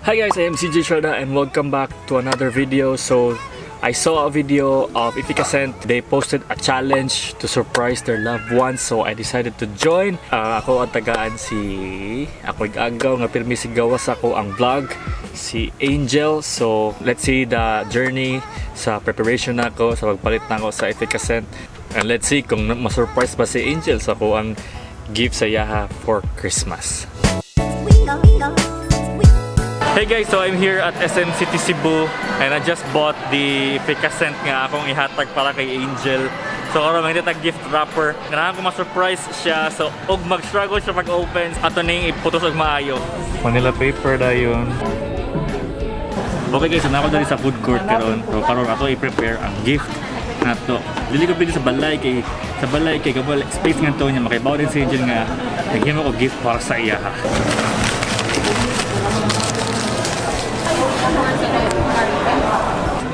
Hi guys, I am cjestrada and welcome back to another video. So I saw a video of Efficascent. They posted a challenge to surprise their loved ones, so I decided to join. Ako ang tagaan ako igagaw nga pirmi sigawas ako ang vlog si Angel. So let's see the journey sa preparation nako sa pagpalit nako sa Efficascent, and let's see kung ma-surprise ba si Angel sa ako ang gift sa yaha for Christmas. Hey guys, so I'm here at SM City Cebu and I just bought the Efficascent nga akong ihatag para kay Angel. So karon may tag gift wrapper. Ganahan ko ma-surprise siya, so og mag-struggle siya pag-open. Ato ning iputos og maayo. Manila paper dayon. Okay guys, so nako dali sa food court karon. So karon ato i-prepare ang gift nato. Dili ko pili sa balay kay kabal space nga to nya makaibaw din si Angel nga naghimo ko gift para sa iya ha.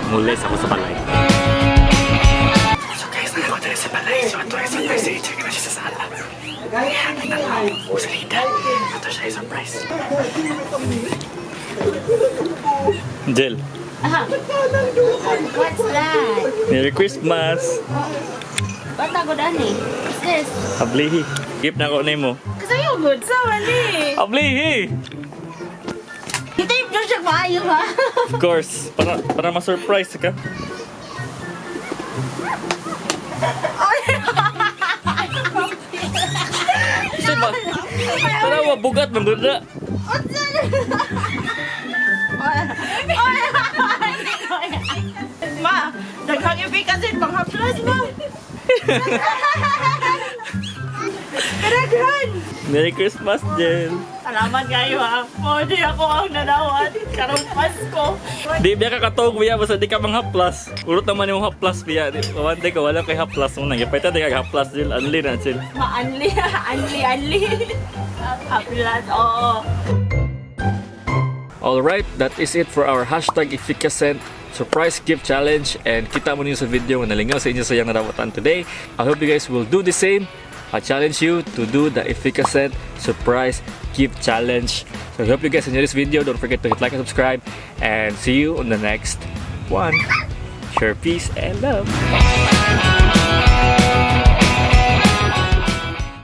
Mulis ako sa balay. So guys, nako dali sa balay. So ato ay surprise si Angel na siya sa sala. Kaya kinalaw ko sa lida. Ato siya ay surprise. Angel. What's that? Merry Christmas! What ako dani? What's this? Ablihi. Gift na ko nimo. Kasi yung good sa mali. Ablihi! Itape nyo siya maayo ha? Of course, para ma-surprise ka. Kasi ba? Para mabugat ng gunda. Ma, daghang Efficascent pang haplas ma. Karaghan. Merry Christmas, Jen! Salamat kayo ha. Di ako ang nanawat. Karong Pasko. Di biya ka katog biya, basta di ka mang haplas. Urot naman yung haplas biya. Kawante ka, wala kay haplas mo nang. Ipahita di ka haplas, Jill. Anli na, Jill. Ma-anli. Haplas, oo. Alright, that is it for our hashtag Efficascent surprise gift challenge, and kita mo niyo sa video na nalingaw sa inyo sa yang narawatan today. I hope you guys will do the same. I challenge you to do the Efficascent surprise gift challenge. So I hope you guys enjoy this video. Don't forget to hit like and subscribe, and see you on the next one. Share peace and love.